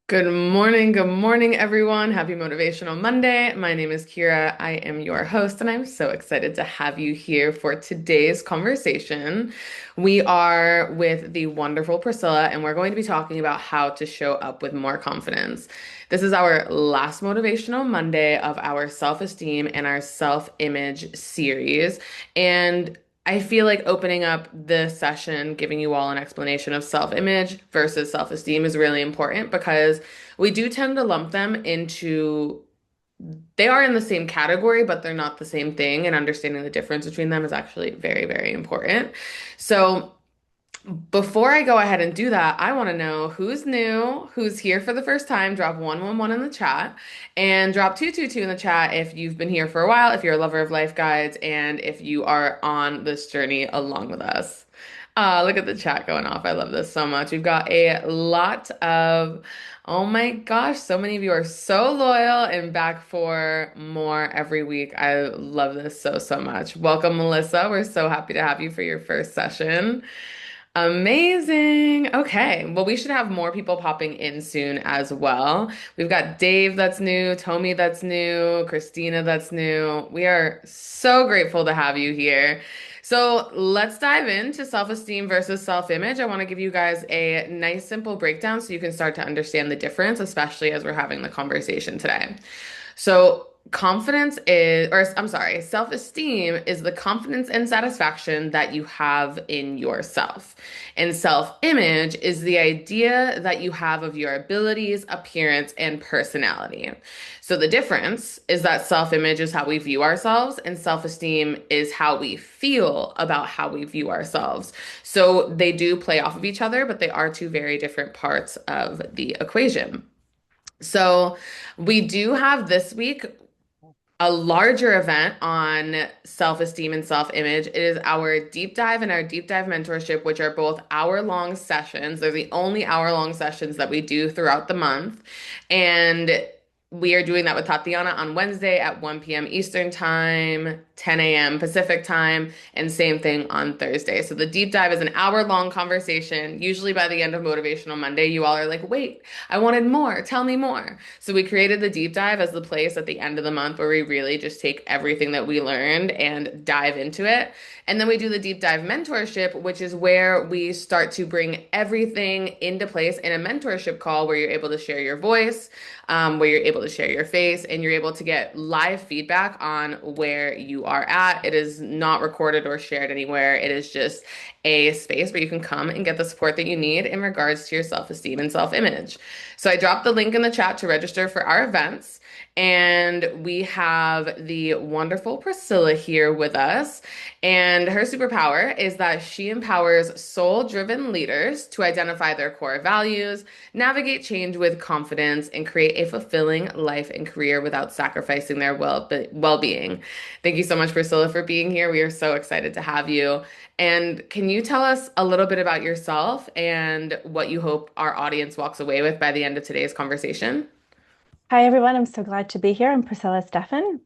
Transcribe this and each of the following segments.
Good morning, everyone. Happy Motivational Monday. My name is Kira. I am your host, and I'm so excited to have you here for today's conversation. We are with the wonderful Priscilla, and we're going to be talking about how to show up with more confidence. This is our last Motivational Monday of our self-esteem and our self-image series. And I feel like opening up the session, giving you all an explanation of self-image versus self-esteem is really important because we do tend to lump them into, they are in the same category, but they're not the same thing. And understanding the difference between them is actually very, very important. So, before I go ahead and do that, I want to know who's new, who's here for the first time. Drop 111 in the chat and drop 222 in the chat if you've been here for a while, if you're a lover of life guides, and if you are on this journey along with us. Look at the chat going off. I love this so much. We've got a lot of, oh my gosh, so many of you are so loyal and back for more every week. I love this so, so much. Welcome, Melissa. We're so happy to have you for your first session. Amazing. Okay. Well, we should have more people popping in soon as well. We've got Dave that's new, Tommy that's new, Christina that's new. We are so grateful to have you here. So let's dive into self-esteem versus self-image. I want to give you guys a nice, simple breakdown so you can start to understand the difference, especially as we're having the conversation today. So, confidence is, or I'm sorry, self-esteem is the confidence and satisfaction that you have in yourself. And self-image is the idea that you have of your abilities, appearance, and personality. So, the difference is that self-image is how we view ourselves, and self-esteem is how we feel about how we view ourselves. So, they do play off of each other, but they are two very different parts of the equation. So we do have this week a larger event on self-esteem and self-image. It is our deep dive and our deep dive mentorship, which are both hour-long sessions. They're the only hour-long sessions that we do throughout the month. And we are doing that with Tatiana on Wednesday at 1 p.m. Eastern Time, 10 a.m. Pacific Time, and same thing on Thursday. So the deep dive is an hour-long conversation. Usually by the end of Motivational Monday, you all are like, wait, I wanted more. Tell me more. So we created the deep dive as the place at the end of the month where we really just take everything that we learned and dive into it. And then we do the deep dive mentorship, which is where we start to bring everything into place in a mentorship call where you're able to share your voice, where you're able to share your face, and you're able to get live feedback on where you are at. It is not recorded or shared anywhere. It is just a space where you can come and get the support that you need in regards to your self-esteem and self-image. So I dropped the link in the chat to register for our events. And we have the wonderful Priscilla here with us. And her superpower is that she empowers soul-driven leaders to identify their core values, navigate change with confidence, and create a fulfilling life and career without sacrificing their well-being. Thank you so much, Priscilla, for being here. We are so excited to have you. And can you tell us a little bit about yourself and what you hope our audience walks away with by the end of today's conversation? Hi, everyone. I'm so glad to be here. I'm Priscilla Steffen.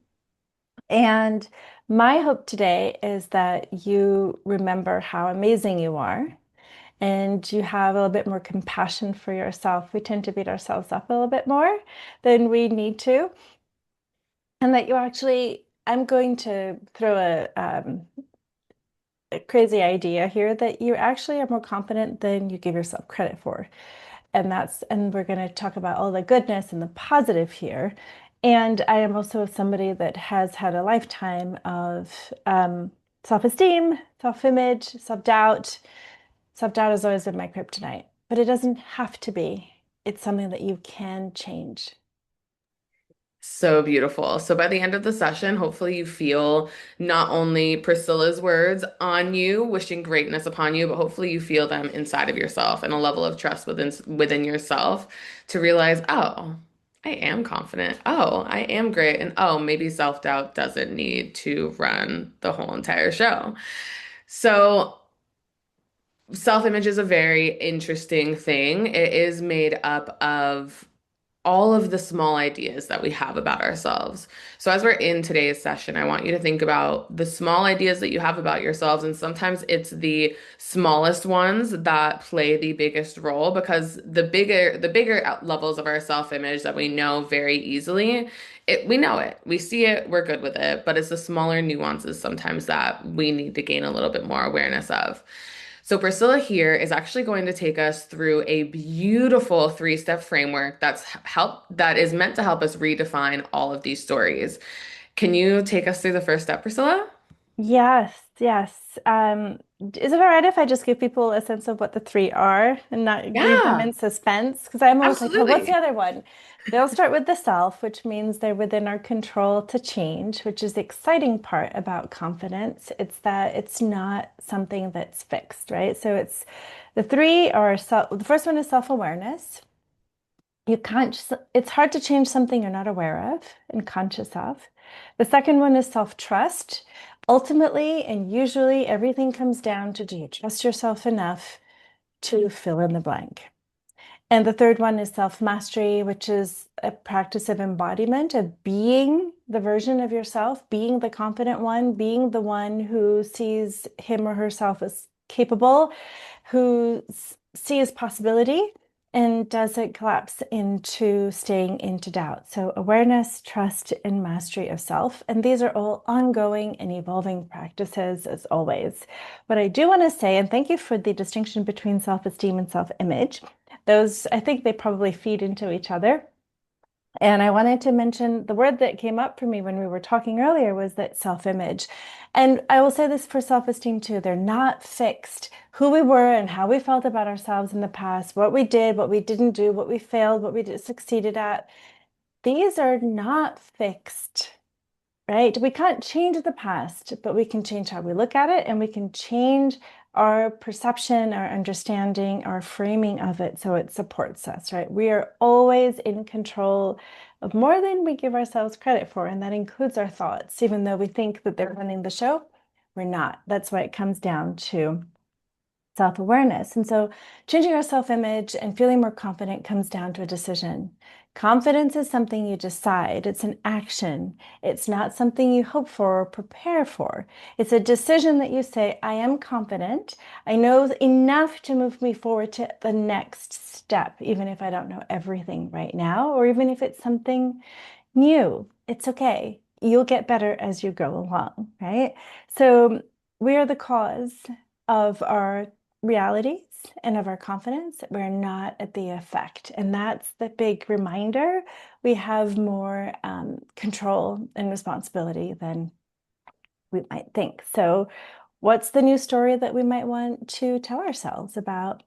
And my hope today is that you remember how amazing you are and you have a little bit more compassion for yourself. We tend to beat ourselves up a little bit more than we need to. And that you actually, I'm going to throw a crazy idea here that you actually are more confident than you give yourself credit for. And we're going to talk about all the goodness and the positive here. And I am also somebody that has had a lifetime of self-esteem, self-image, self-doubt. Self-doubt has always been my kryptonite, but it doesn't have to be. It's something that you can change. So beautiful. So by the end of the session, hopefully you feel not only Priscilla's words on you, wishing greatness upon you, but hopefully you feel them inside of yourself and a level of trust within yourself to realize, oh, I am confident. Oh, I am great. And oh, maybe self-doubt doesn't need to run the whole entire show. So self-image is a very interesting thing. It is made up of all of the small ideas that we have about ourselves. So, as we're in today's session, I want you to think about the small ideas that you have about yourselves. And sometimes it's the smallest ones that play the biggest role because the bigger levels of our self-image that we know very easily, we know it, we see it, we're good with it. But it's the smaller nuances sometimes that we need to gain a little bit more awareness of. So Priscilla here is actually going to take us through a beautiful three-step framework that is meant to help us redefine all of these stories. Can you take us through the first step, Priscilla? Yes, yes. Is it all right if I just give people a sense of what the three are and not leave them Yeah, in suspense? Because I'm always like, oh, what's the absolutely. other one? They'll start with the self, which means they're within our control to change, which is the exciting part about confidence. It's that it's not something that's fixed, right? So it's the three are self, the first one is self-awareness. You can't, it's hard to change something you're not aware of and conscious of. The second one is self-trust. Ultimately, and usually, everything comes down to do you trust yourself enough to fill in the blank? And the third one is self-mastery, which is a practice of embodiment, of being the version of yourself, being the confident one, being the one who sees him or herself as capable, who sees possibility and doesn't collapse into staying into doubt. So awareness, trust, and mastery of self. And these are all ongoing and evolving practices as always. What I do want to say, and thank you for the distinction between self-esteem and self-image. Those, I think they probably feed into each other. And I wanted to mention the word that came up for me when we were talking earlier was that self-image. And I will say this for self-esteem too. They're not fixed. Who we were and how we felt about ourselves in the past, what we did, what we didn't do, what we failed, what we succeeded at. These are not fixed, right? We can't change the past, but we can change how we look at it and we can change our perception, our understanding, our framing of it so it supports us, right? We are always in control of more than we give ourselves credit for, and that includes our thoughts. Even though we think that they're running the show, we're not. That's why it comes down to self-awareness. And so changing our self-image and feeling more confident comes down to a decision. Confidence is something you decide. It's an action. It's not something you hope for or prepare for. It's a decision that you say, I am confident. I know enough to move me forward to the next step, even if I don't know everything right now, or even if it's something new. It's okay. You'll get better as you go along, right? So we are the cause of our realities and of our confidence. We're not at the effect. And that's the big reminder. We have more control and responsibility than we might think. So, what's the new story that we might want to tell ourselves about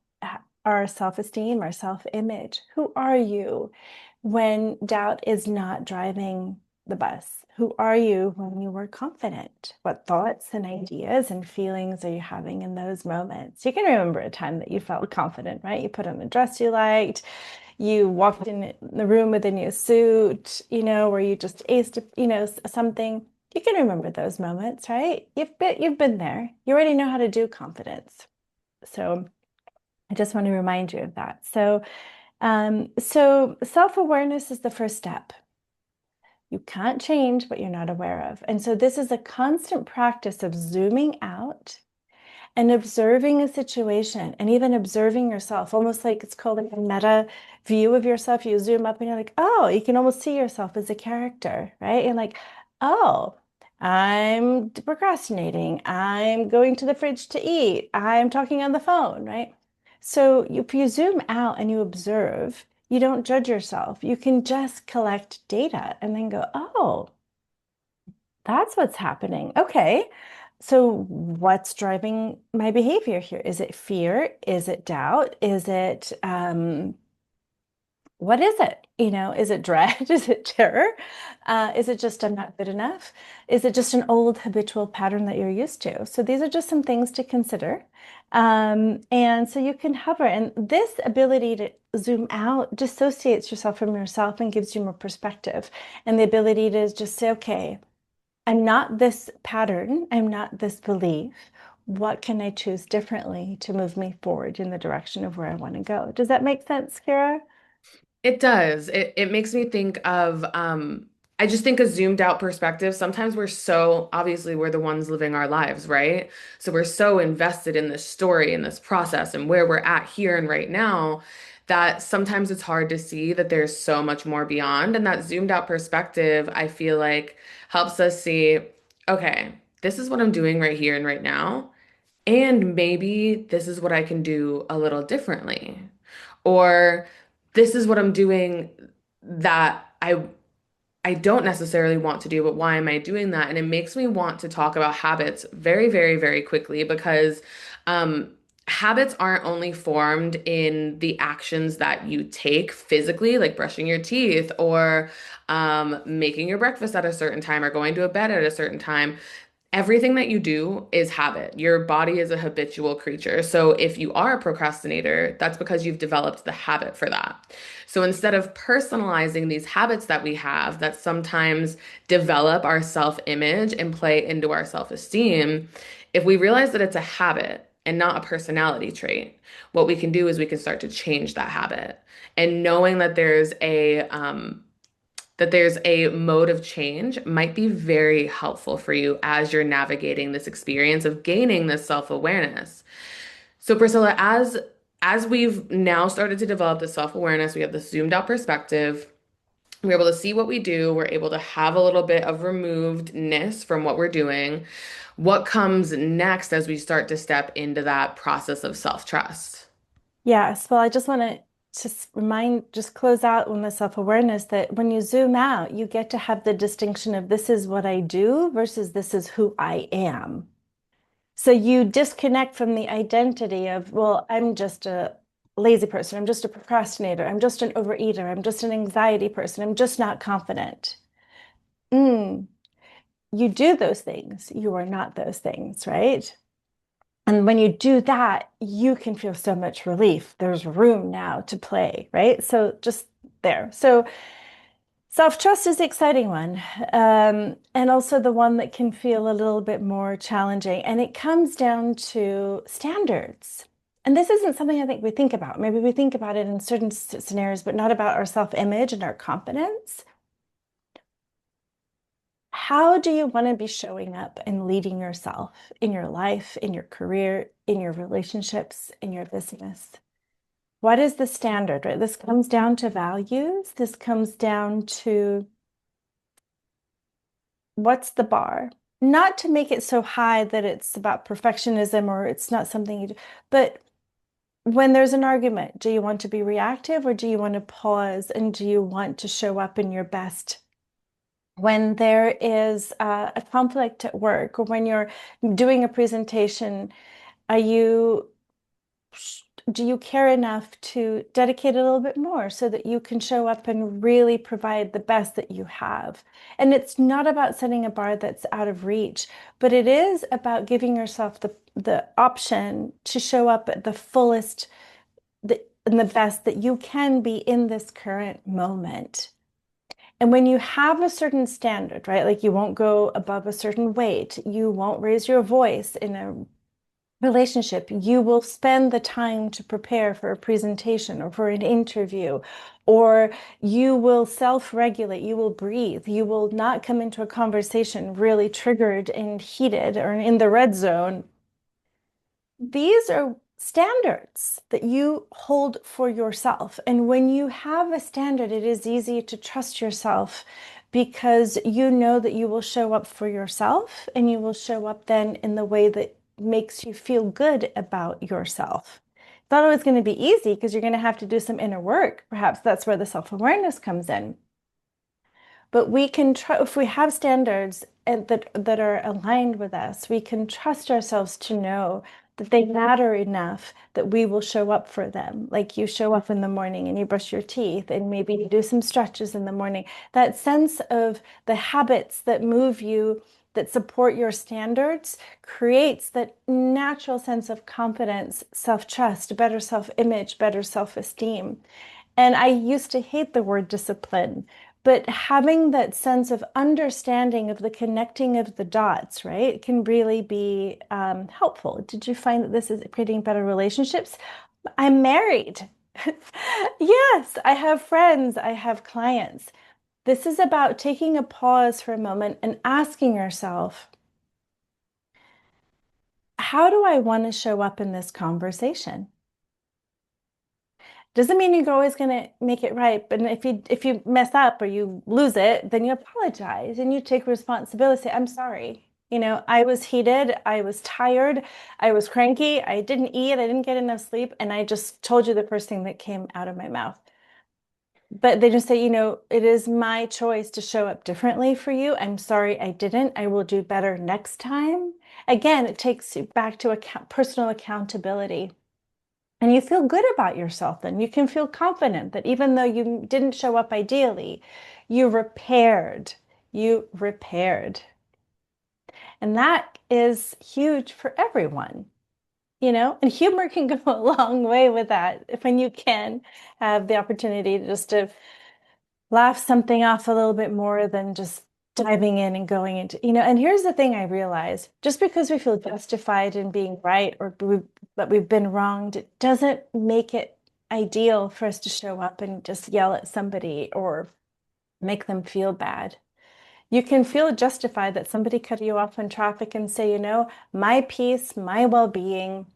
our self-esteem, our self-image? Who are you when doubt is not driving the bus? Who are you when you were confident? What thoughts and ideas and feelings are you having in those moments? You can remember a time that you felt confident, right? You put on a dress you liked, you walked in the room with a new suit, where you just aced, something. You can remember those moments, right? You've been there. You already know how to do confidence. So I just want to remind you of that. So self-awareness is the first step. You can't change what you're not aware of. And so this is a constant practice of zooming out and observing a situation and even observing yourself, almost like it's called like a meta view of yourself. You zoom up and you're like, oh, you can almost see yourself as a character, right? And like, oh, I'm procrastinating. I'm going to the fridge to eat. I'm talking on the phone, right? So if you zoom out and you observe, you don't judge yourself. You can just collect data and then go, oh, that's what's happening. Okay. So what's driving my behavior here? Is it fear? Is it doubt? Is it what is it? Is it dread? Is it terror? Is it just I'm not good enough? Is it just an old habitual pattern that you're used to? So these are just some things to consider. And so you can hover, and this ability to zoom out dissociates yourself from yourself and gives you more perspective. And the ability to just say, okay, I'm not this pattern. I'm not this belief. What can I choose differently to move me forward in the direction of where I want to go? Does that make sense, Kira? It does. It makes me think of I just think a zoomed out perspective. Sometimes we're so obviously we're the ones living our lives, right? So we're so invested in this story and this process and where we're at here and right now that sometimes it's hard to see that there's so much more beyond. And that zoomed out perspective, I feel like helps us see, okay, this is what I'm doing right here and right now. And maybe this is what I can do a little differently. Or this is what I'm doing that I don't necessarily want to do, but why am I doing that? And it makes me want to talk about habits very, very, very quickly because um, habits aren't only formed in the actions that you take physically, like brushing your teeth or making your breakfast at a certain time or going to bed at a certain time. Everything that you do is habit. Your body is a habitual creature. So if you are a procrastinator, that's because you've developed the habit for that. So instead of personalizing these habits that we have that sometimes develop our self-image and play into our self-esteem, if we realize that it's a habit and not a personality trait, what we can do is we can start to change that habit. And knowing that there's a mode of change might be very helpful for you as you're navigating this experience of gaining this self-awareness. So Priscilla, as we've now started to develop this self-awareness, we have this zoomed out perspective. We're able to see what we do. We're able to have a little bit of removedness from what we're doing. What comes next as we start to step into that process of self-trust? Yes, well, I just want to just remind, just close out on the self-awareness that when you zoom out, you get to have the distinction of this is what I do versus this is who I am. So you disconnect from the identity of, well, I'm just a lazy person, I'm just a procrastinator, I'm just an overeater, I'm just an anxiety person, I'm just not confident. Mm, you do those things, you are not those things, right? And when you do that, you can feel so much relief. There's room now to play, right? So just there. So self-trust is the exciting one, and also the one that can feel a little bit more challenging. And it comes down to standards. And this isn't something I think we think about. Maybe we think about it in certain scenarios, but not about our self-image and our confidence. How do you want to be showing up and leading yourself in your life, in your career, in your relationships, in your business? What is the standard, right? This comes down to values. This comes down to what's the bar? Not to make it so high that it's about perfectionism or it's not something you do, but when there's an argument, do you want to be reactive or do you want to pause and do you want to show up in your best? When there is a conflict at work or when you're doing a presentation, are you do you care enough to dedicate a little bit more so that you can show up and really provide the best that you have? And it's not about setting a bar that's out of reach, but it is about giving yourself the option to show up at the fullest and the best that you can be in this current moment. And when you have a certain standard, right? Like you won't go above a certain weight, you won't raise your voice in a relationship, you will spend the time to prepare for a presentation or for an interview, or you will self-regulate, you will breathe, you will not come into a conversation really triggered and heated or in the red zone. These are standards that you hold for yourself. And when you have a standard, it is easy to trust yourself because you know that you will show up for yourself and you will show up then in the way that makes you feel good about yourself. It's not always going to be easy because you're going to have to do some inner work. Perhaps that's where the self-awareness comes in. But we can try if we have standards that are aligned with us, we can trust ourselves to know that they matter enough that we will show up for them. Like you show up in the morning and you brush your teeth and maybe you do some stretches in the morning. That sense of the habits that move you, that support your standards, creates that natural sense of confidence, self-trust, better self-image, better self-esteem. And I used to hate the word discipline, but having that sense of understanding of the connecting of the dots, right, can really be helpful. Did you find that this is creating better relationships? I'm married. Yes, I have friends, I have clients. This is about taking a pause for a moment and asking yourself, how do I want to show up in this conversation? Doesn't mean you're always going to make it right, but if you mess up or you lose it, then you apologize and you take responsibility. Say, I'm sorry. I was heated, I was tired, I was cranky, I didn't eat, I didn't get enough sleep, and I just told you the first thing that came out of my mouth. But they just say, it is my choice to show up differently for you. I'm sorry I didn't. I will do better next time. Again, it takes you back to personal accountability. And you feel good about yourself then. You can feel confident that even though you didn't show up ideally, you repaired. You repaired. And that is huge for everyone, and humor can go a long way with that when you can have the opportunity just to laugh something off a little bit more than just diving in and going into. And here's the thing I realize, just because we feel justified in being right or that we've been wronged, it doesn't make it ideal for us to show up and just yell at somebody or make them feel bad. You can feel justified that somebody cut you off in traffic and say, my peace, my well-being,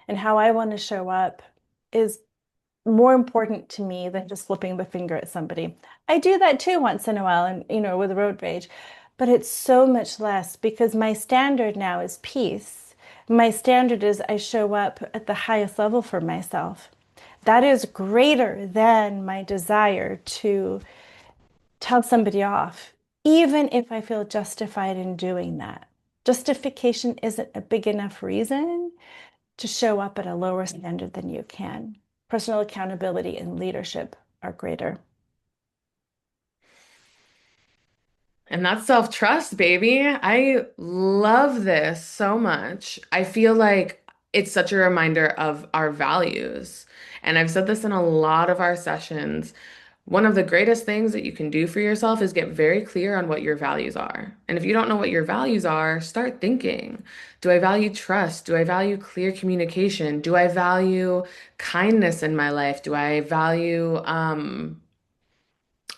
and how I want to show up is more important to me than just flipping the finger at somebody. I do that too once in a while, and with road rage, but it's so much less because my standard now is peace. My standard is I show up at the highest level for myself. That is greater than my desire to tell somebody off, even if I feel justified in doing that. Justification isn't a big enough reason to show up at a lower standard than you can. Personal accountability and leadership are greater. And that's self-trust, baby. I love this so much. I feel like it's such a reminder of our values. And I've said this in a lot of our sessions. One of the greatest things that you can do for yourself is get very clear on what your values are. And if you don't know what your values are, start thinking. Do I value trust? Do I value clear communication? Do I value kindness in my life? Do I value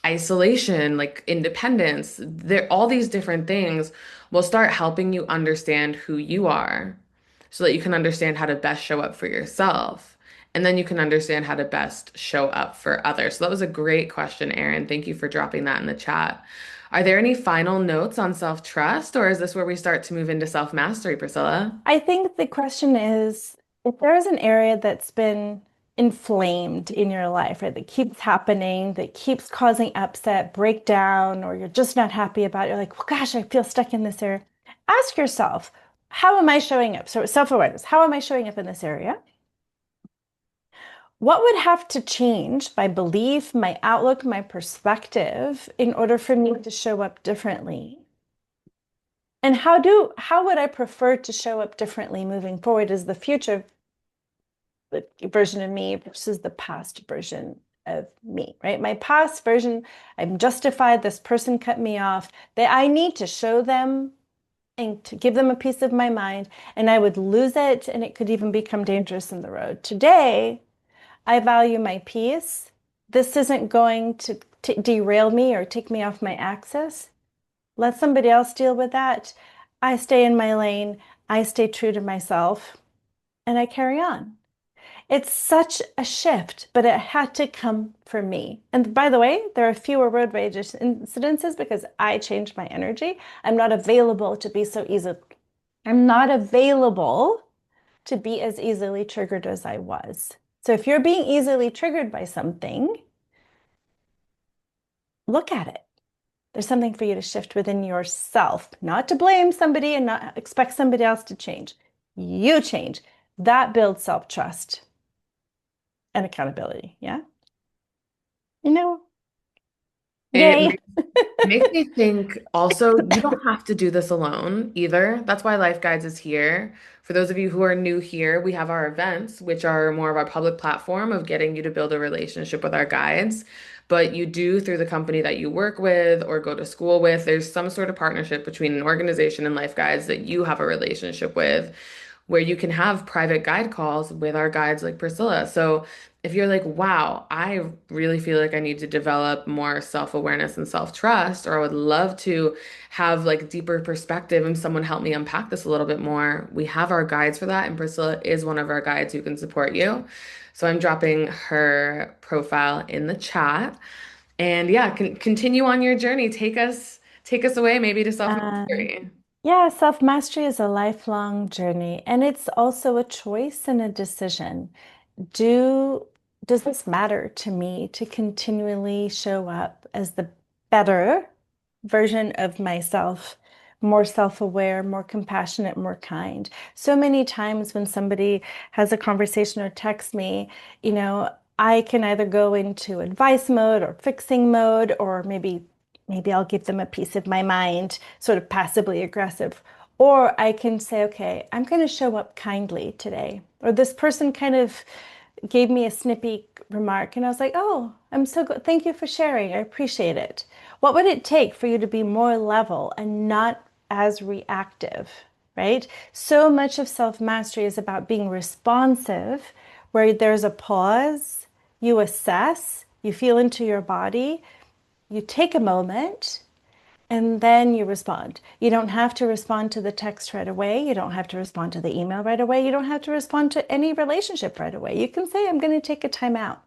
isolation, like independence? There, all these different things will start helping you understand who you are so that you can understand how to best show up for yourself. And then you can understand how to best show up for others. So that was a great question, Erin. Thank you for dropping that in the chat. Are there any final notes on self-trust, or is this where we start to move into self-mastery, Priscilla? I think the question is if there is an area that's been inflamed in your life, right, that keeps happening, that keeps causing upset, breakdown, or you're just not happy about it, you're like, well, gosh, I feel stuck in this area. Ask yourself, how am I showing up? So, self-awareness, how am I showing up in this area? What would have to change my belief, my outlook, my perspective in order for me to show up differently? And how would I prefer to show up differently moving forward as the future version of me versus the past version of me, right? My past version, I'm justified, this person cut me off, that I need to show them and to give them a piece of my mind, and I would lose it and it could even become dangerous in the road. Today, I value my peace. This isn't going to derail me or take me off my axis. Let somebody else deal with that. I stay in my lane. I stay true to myself and I carry on. It's such a shift, but it had to come from me. And by the way, there are fewer road rage incidences because I changed my energy. I'm not available to be so easy. I'm not available to be as easily triggered as I was. So if you're being easily triggered by something, look at it. There's something for you to shift within yourself, not to blame somebody and not expect somebody else to change. You change. That builds self-trust and accountability. Yeah. You know, It yay. makes me think also, you don't have to do this alone either. That's why Life Guides is here. For those of you who are new here, we have our events, which are more of our public platform of getting you to build a relationship with our guides. But you do through the company that you work with or go to school with, there's some sort of partnership between an organization and Life Guides that you have a relationship with. where you can have private guide calls with our guides like Priscilla. So if you're like, wow, I really feel like I need to develop more self-awareness and self-trust, or I would love to have like deeper perspective and someone help me unpack this a little bit more, we have our guides for that, and Priscilla is one of our guides who can support you. So I'm dropping her profile in the chat. And yeah, continue on your journey. Take us away maybe to Um, self-mastery. yeah, self-mastery is a lifelong journey, and it's also a choice and a decision. Do does this matter to me to continually show up as the better version of myself, more self-aware, more compassionate, more kind? So many times when somebody has a conversation or texts me, you know, I can either go into advice mode or fixing mode, or maybe I'll give them a piece of my mind, sort of passively aggressive. Or I can say, okay, I'm going to show up kindly today. Or this person kind of gave me a snippy remark, and I was like, oh, I'm so good. Thank you for sharing. I appreciate it. What would it take for you to be more level and not as reactive, right? So much of self mastery is about being responsive, where there's a pause, you assess, you feel into your body, you take a moment, and then you respond. You don't have to respond to the text right away. You don't have to respond to the email right away. You don't have to respond to any relationship right away. You can say, I'm going to take a time out.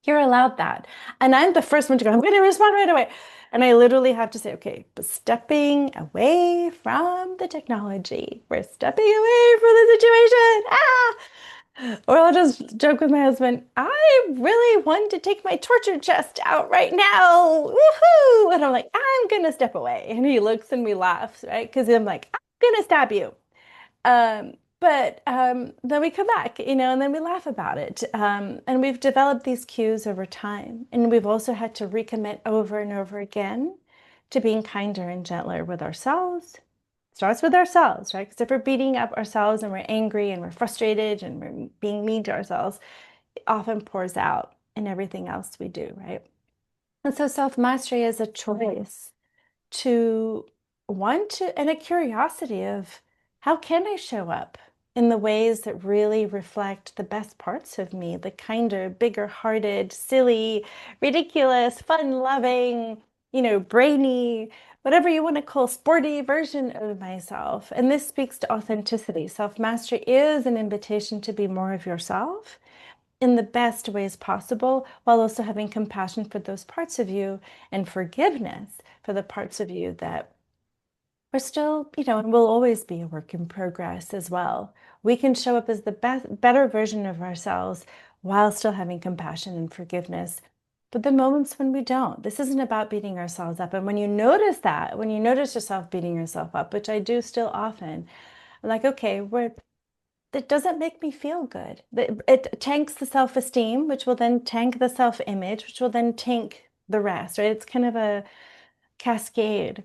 You're allowed that. And I'm the first one to go, I'm going to respond right away. And I literally have to say, okay, but stepping away from the technology. We're stepping away from the situation. Ah! Or I'll just joke with my husband, I really want to take my torture chest out right now. Woohoo! And I'm like, I'm gonna step away. And he looks and we laugh, right? Because I'm like, I'm gonna stab you. But then we come back, and then we laugh about it. And we've developed these cues over time. And we've also had to recommit over and over again to being kinder and gentler with ourselves. Starts with ourselves, right? Because if we're beating up ourselves and we're angry and we're frustrated and we're being mean to ourselves, it often pours out in everything else we do, right? And so self-mastery is a choice to want to, and a curiosity of how can I show up in the ways that really reflect the best parts of me, the kinder, bigger hearted, silly, ridiculous, fun loving, brainy, whatever you want to call sporty version of myself. And this speaks to authenticity. Self mastery is an invitation to be more of yourself in the best ways possible, while also having compassion for those parts of you and forgiveness for the parts of you that are still, and will always be a work in progress as well. We can show up as the best, better version of ourselves while still having compassion and forgiveness. But the moments when we don't, this isn't about beating ourselves up. And when you notice that, when you notice yourself beating yourself up, which I do still often, I'm like, okay, that doesn't make me feel good. It tanks the self-esteem, which will then tank the self-image, which will then tank the rest, right? It's kind of a cascade.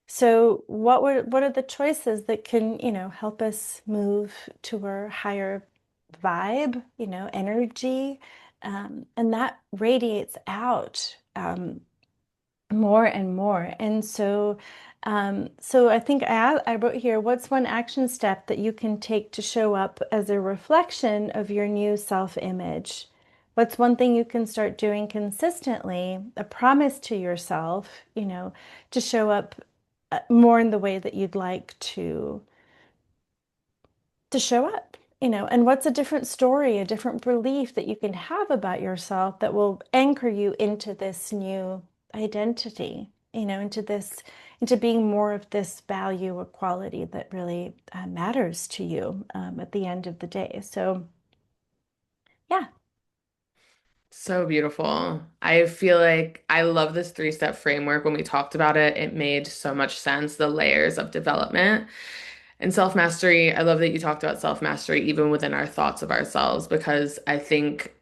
So what are the choices that can, help us move to our higher vibe, energy, and that radiates out more and more. And so I think I wrote here, what's one action step that you can take to show up as a reflection of your new self-image? What's one thing you can start doing consistently, a promise to yourself, to show up more in the way that you'd like to show up, and what's a different story, a different belief that you can have about yourself that will anchor you into this new identity, into being more of this value or quality that really matters to you at the end of the day. So, yeah. So beautiful. I feel like I love this three-step framework. When we talked about it, it made so much sense, the layers of development and self-mastery. I love that you talked about self-mastery even within our thoughts of ourselves, because I think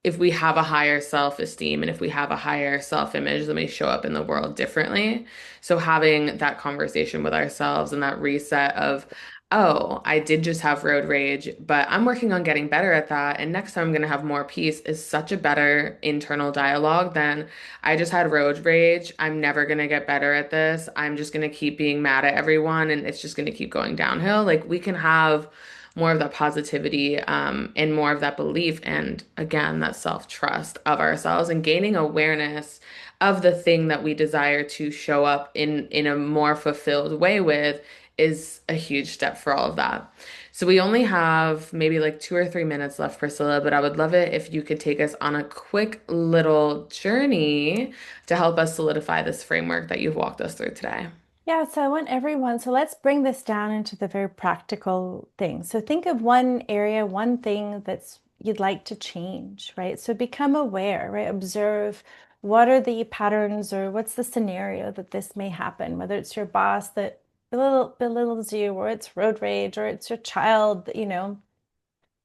if we have a higher self-esteem and if we have a higher self-image, then we show up in the world differently. So having that conversation with ourselves and that reset of oh, I did just have road rage, but I'm working on getting better at that. And next time I'm going to have more peace is such a better internal dialogue than I just had road rage. I'm never going to get better at this. I'm just going to keep being mad at everyone and it's just going to keep going downhill. Like we can have more of that positivity and more of that belief and again that self-trust of ourselves and gaining awareness of the thing that we desire to show up in a more fulfilled way with is a huge step for all of that. So we only have maybe like 2 or 3 minutes left, Priscilla, but I would love it if you could take us on a quick little journey to help us solidify this framework that you've walked us through today. Yeah, so I want everyone, so let's bring this down into the very practical thing. So think of one area, one thing that's you'd like to change, right? So become aware, right? Observe what are the patterns or what's the scenario that this may happen, whether it's your boss that belittles you, or it's road rage, or it's your child that,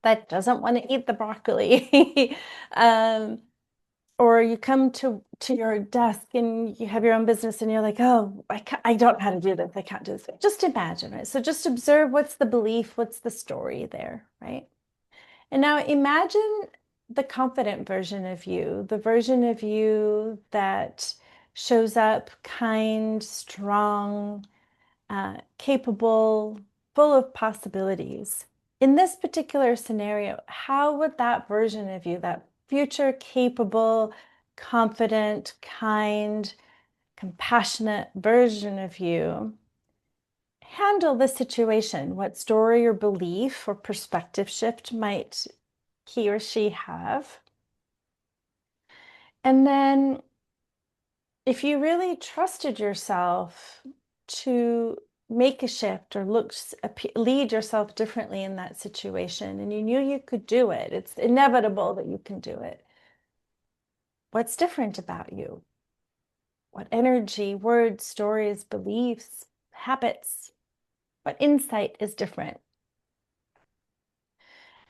that doesn't want to eat the broccoli. Um, or you come to your desk and you have your own business and you're like, oh, I don't know how to do this. I can't do this. Just imagine, right? So just observe what's the belief, what's the story there, right? And now imagine the confident version of you, the version of you that shows up kind, strong, capable, full of possibilities. In this particular scenario, how would that version of you, that future capable, confident, kind, compassionate version of you, handle the situation? What story or belief or perspective shift might he or she have? And then if you really trusted yourself to make a shift or lead yourself differently in that situation and you knew you could do it, it's inevitable that you can do it. What's different about you? What energy, words, stories, beliefs, habits, what insight is different?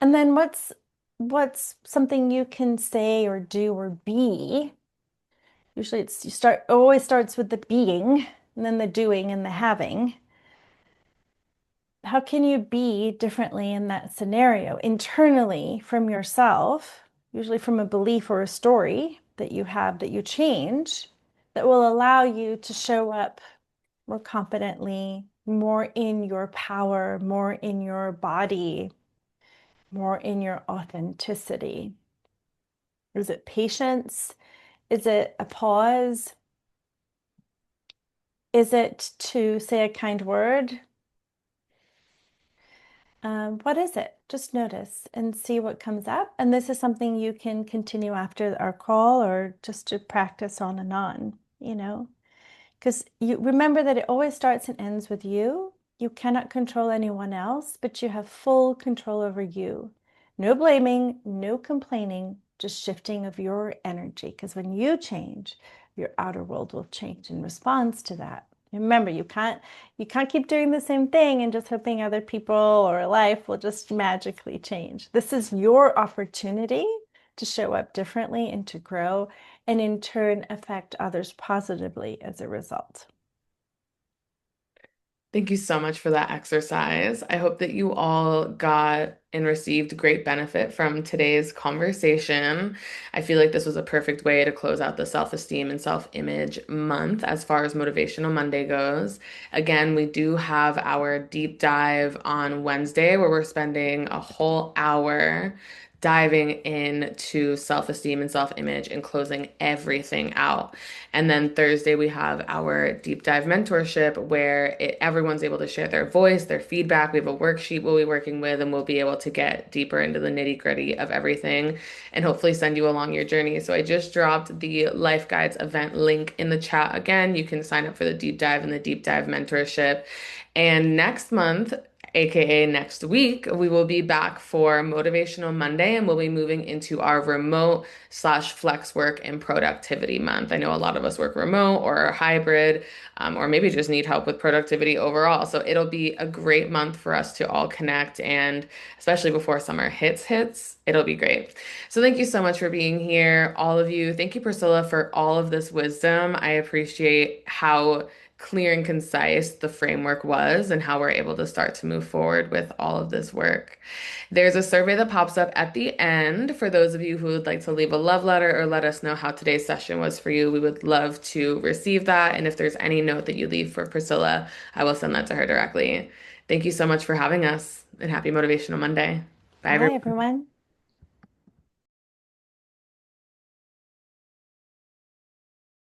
And then what's something you can say or do or be? Usually always starts with the being and then the doing and the having. How can you be differently in that scenario internally from yourself, usually from a belief or a story that you have that you change, that will allow you to show up more confidently, more in your power, more in your body, more in your authenticity? Is it patience? Is it a pause? Is it to say a kind word? What is it? Just notice and see what comes up. And this is something you can continue after our call or just to practice on and on, because you remember that it always starts and ends with you. You cannot control anyone else, but you have full control over you. No blaming, no complaining, just shifting of your energy. Because when you change, your outer world will change in response to that. Remember, you can't keep doing the same thing and just hoping other people or life will just magically change. This is your opportunity to show up differently and to grow, and in turn affect others positively as a result. Thank you so much for that exercise. I hope that you all got and received great benefit from today's conversation. I feel like this was a perfect way to close out the self-esteem and self-image month as far as Motivational Monday goes. Again, we do have our deep dive on Wednesday where we're spending a whole hour diving into self-esteem and self-image and closing everything out. And then Thursday, we have our deep dive mentorship where everyone's able to share their voice, their feedback. We have a worksheet we'll be working with, and we'll be able to get deeper into the nitty-gritty of everything and hopefully send you along your journey. So I just dropped the Life Guides event link in the chat again. You can sign up for the deep dive and the deep dive mentorship. And next month, AKA next week, we will be back for Motivational Monday and we'll be moving into our remote/slash flex work and productivity month. I know a lot of us work remote or hybrid, or maybe just need help with productivity overall. So it'll be a great month for us to all connect and especially before summer hits, it'll be great. So thank you so much for being here, all of you. Thank you, Priscilla, for all of this wisdom. I appreciate how clear and concise the framework was and how we're able to start to move forward with all of this work. There's a survey that pops up at the end for those of you who would like to leave a love letter or let us know how today's session was for you. We would love to receive that. And if there's any note that you leave for Priscilla, I will send that to her directly. Thank you so much for having us and happy Motivational Monday. Bye, Bye, everyone. everyone.